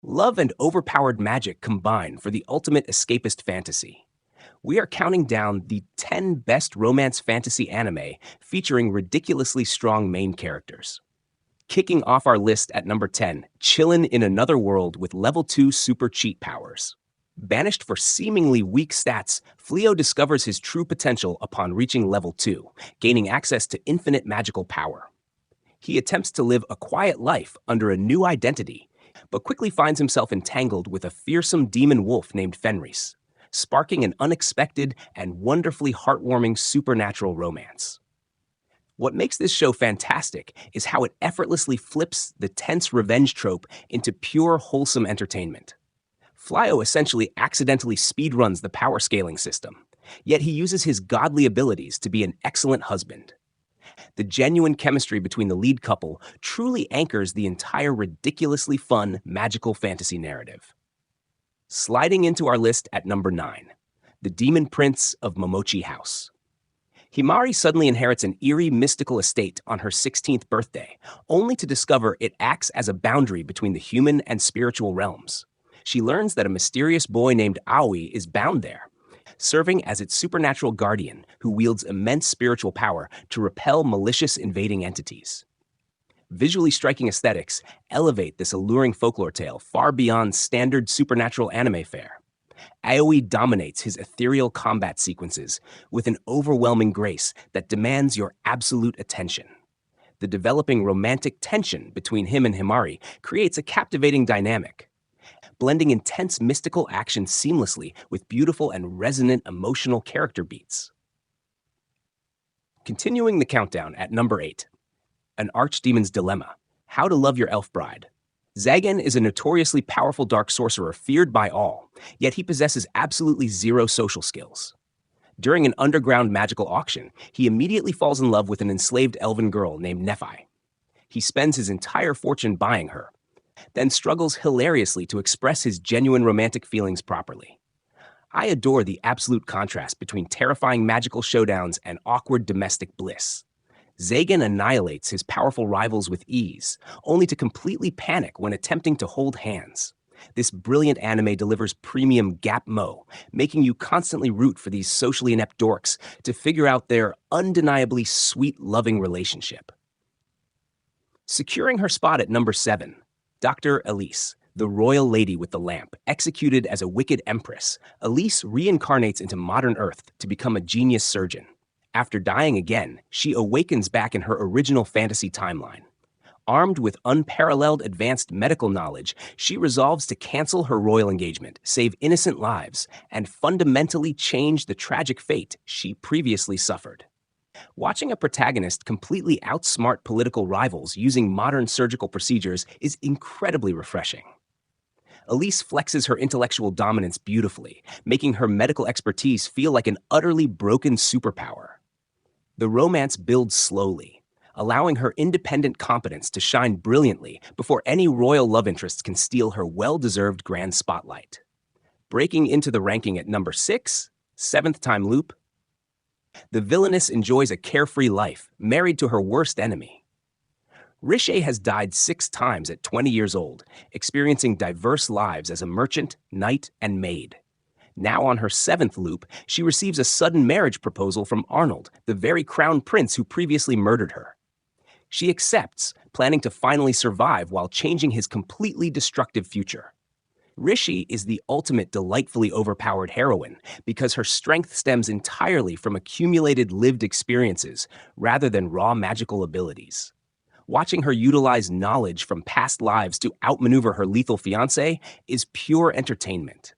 Love and overpowered magic combine for the ultimate escapist fantasy. We are counting down the 10 best romance fantasy anime featuring ridiculously strong main characters. Kicking off our list at number 10, Chillin' in Another World with level 2 super cheat powers. Banished for seemingly weak stats, Fleo discovers his true potential upon reaching level 2, gaining access to infinite magical power. He attempts to live a quiet life under a new identity, but quickly finds himself entangled with a fearsome demon wolf named Fenris, sparking an unexpected and wonderfully heartwarming supernatural romance. What makes this show fantastic is how it effortlessly flips the tense revenge trope into pure, wholesome entertainment. Flyo essentially accidentally speedruns the power scaling system, yet he uses his godly abilities to be an excellent husband. The genuine chemistry between the lead couple truly anchors the entire ridiculously fun, magical fantasy narrative. Sliding into our list at number 9, The Demon Prince of Momochi House. Himari suddenly inherits an eerie, mystical estate on her 16th birthday, only to discover it acts as a boundary between the human and spiritual realms. She learns that a mysterious boy named Aoi is bound there, serving as its supernatural guardian who wields immense spiritual power to repel malicious invading entities. Visually striking aesthetics elevate this alluring folklore tale far beyond standard supernatural anime fare. Aoi dominates his ethereal combat sequences with an overwhelming grace that demands your absolute attention. The developing romantic tension between him and Himari creates a captivating dynamic, blending intense mystical action seamlessly with beautiful and resonant emotional character beats. Continuing the countdown at number 8, An Archdemon's Dilemma, How to Love Your Elf Bride. Zagan is a notoriously powerful dark sorcerer feared by all, yet he possesses absolutely zero social skills. During an underground magical auction, he immediately falls in love with an enslaved elven girl named Nephi. He spends his entire fortune buying her, then struggles hilariously to express his genuine romantic feelings properly. I adore the absolute contrast between terrifying magical showdowns and awkward domestic bliss. Zagan annihilates his powerful rivals with ease, only to completely panic when attempting to hold hands. This brilliant anime delivers premium gap mo, making you constantly root for these socially inept dorks to figure out their undeniably sweet, loving relationship. Securing her spot at number 7, Dr. Elise, the royal lady with the lamp. Executed as a wicked empress, Elise reincarnates into modern Earth to become a genius surgeon. After dying again, she awakens back in her original fantasy timeline. Armed with unparalleled advanced medical knowledge, she resolves to cancel her royal engagement, save innocent lives, and fundamentally change the tragic fate she previously suffered. Watching a protagonist completely outsmart political rivals using modern surgical procedures is incredibly refreshing. Elise flexes her intellectual dominance beautifully, making her medical expertise feel like an utterly broken superpower. The romance builds slowly, allowing her independent competence to shine brilliantly before any royal love interest can steal her well-deserved grand spotlight. Breaking into the ranking at number 6, Seventh Time Loop. The villainess enjoys a carefree life, married to her worst enemy. Riche has died 6 times at 20 years old, experiencing diverse lives as a merchant, knight, and maid. Now on her 7th loop, she receives a sudden marriage proposal from Arnold, the very crown prince who previously murdered her. She accepts, planning to finally survive while changing his completely destructive future. Rishi is the ultimate delightfully overpowered heroine because her strength stems entirely from accumulated lived experiences rather than raw magical abilities. Watching her utilize knowledge from past lives to outmaneuver her lethal fiancé is pure entertainment.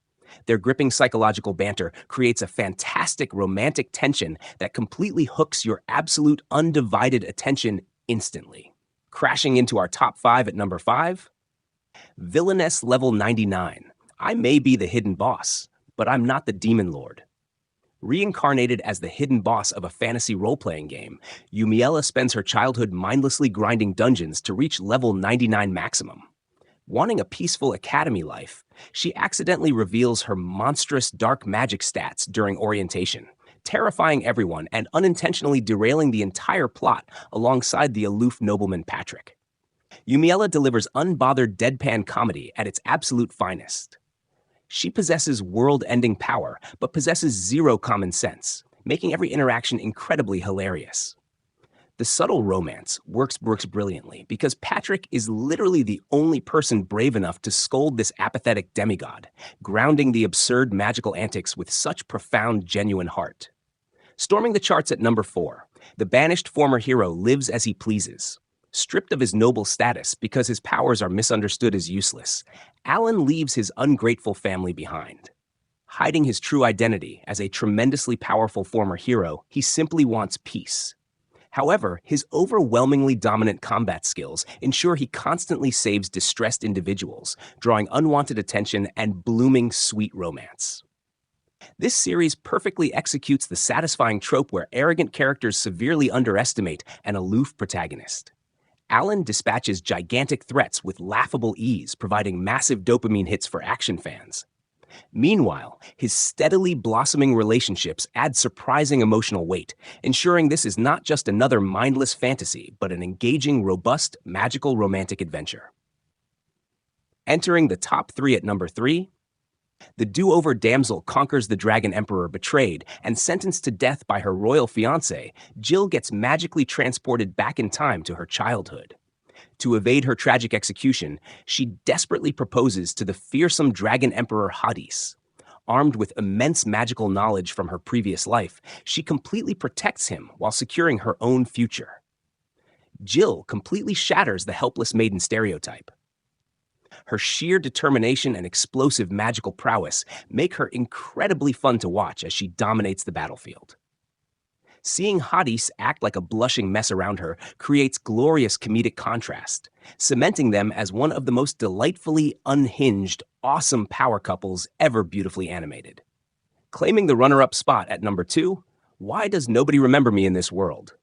Their gripping psychological banter creates a fantastic romantic tension that completely hooks your absolute undivided attention instantly. Crashing into our top 5 at number 5, Villainess Level 99. I may be the hidden boss, but I'm not the demon lord. Reincarnated as the hidden boss of a fantasy role-playing game, Yumiella spends her childhood mindlessly grinding dungeons to reach level 99 maximum. Wanting a peaceful academy life, she accidentally reveals her monstrous dark magic stats during orientation, terrifying everyone and unintentionally derailing the entire plot alongside the aloof nobleman Patrick. Yumiella delivers unbothered deadpan comedy at its absolute finest. She possesses world-ending power, but possesses zero common sense, making every interaction incredibly hilarious. The subtle romance works brilliantly because Patrick is literally the only person brave enough to scold this apathetic demigod, grounding the absurd magical antics with such profound, genuine heart. Storming the charts at number 4, the banished former hero lives as he pleases. Stripped of his noble status because his powers are misunderstood as useless, Alan leaves his ungrateful family behind. Hiding his true identity as a tremendously powerful former hero, he simply wants peace. However, his overwhelmingly dominant combat skills ensure he constantly saves distressed individuals, drawing unwanted attention and blooming sweet romance. This series perfectly executes the satisfying trope where arrogant characters severely underestimate an aloof protagonist. Alan dispatches gigantic threats with laughable ease, providing massive dopamine hits for action fans. Meanwhile, his steadily blossoming relationships add surprising emotional weight, ensuring this is not just another mindless fantasy, but an engaging, robust, magical romantic adventure. Entering the top 3 at number 3, the do-over damsel conquers the dragon emperor betrayed and sentenced to death by her royal fiancé. Jill gets magically transported back in time to her childhood. To evade her tragic execution, she desperately proposes to the fearsome dragon emperor Hades. Armed with immense magical knowledge from her previous life, she completely protects him while securing her own future. Jill completely shatters the helpless maiden stereotype. Her sheer determination and explosive magical prowess make her incredibly fun to watch as she dominates the battlefield. Seeing Hades act like a blushing mess around her creates glorious comedic contrast, cementing them as one of the most delightfully unhinged, awesome power couples ever beautifully animated. Claiming the runner-up spot at number 2, Why Does Nobody Remember Me in This World?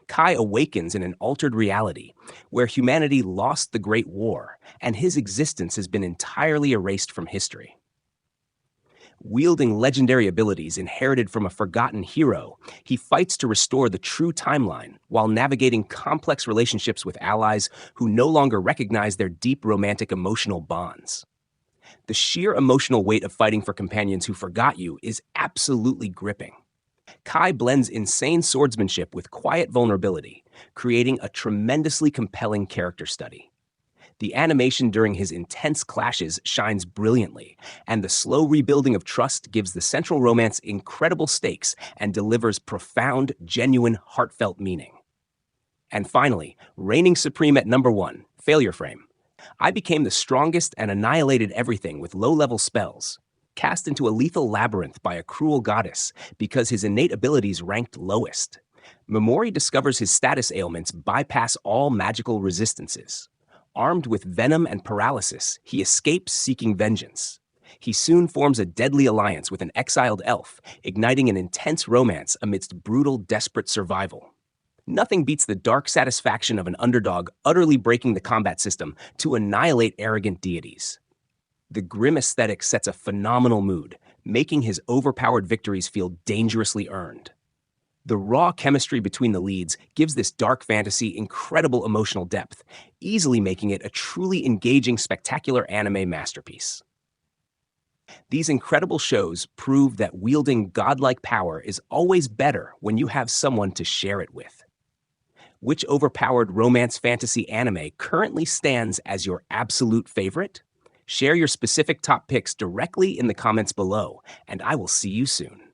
Kai awakens in an altered reality where humanity lost the Great War and his existence has been entirely erased from history. Wielding legendary abilities inherited from a forgotten hero, he fights to restore the true timeline while navigating complex relationships with allies who no longer recognize their deep romantic emotional bonds. The sheer emotional weight of fighting for companions who forgot you is absolutely gripping. Kai blends insane swordsmanship with quiet vulnerability, creating a tremendously compelling character study. The animation during his intense clashes shines brilliantly, and the slow rebuilding of trust gives the central romance incredible stakes and delivers profound, genuine, heartfelt meaning. And finally, reigning supreme at number 1, Failure Frame. I became the strongest and annihilated everything with low-level spells, cast into a lethal labyrinth by a cruel goddess because his innate abilities ranked lowest. Memori discovers his status ailments bypass all magical resistances. Armed with venom and paralysis, he escapes seeking vengeance. He soon forms a deadly alliance with an exiled elf, igniting an intense romance amidst brutal, desperate survival. Nothing beats the dark satisfaction of an underdog utterly breaking the combat system to annihilate arrogant deities. The grim aesthetic sets a phenomenal mood, making his overpowered victories feel dangerously earned. The raw chemistry between the leads gives this dark fantasy incredible emotional depth, easily making it a truly engaging, spectacular anime masterpiece. These incredible shows prove that wielding godlike power is always better when you have someone to share it with. Which overpowered romance fantasy anime currently stands as your absolute favorite? Share your specific top picks directly in the comments below, and I will see you soon.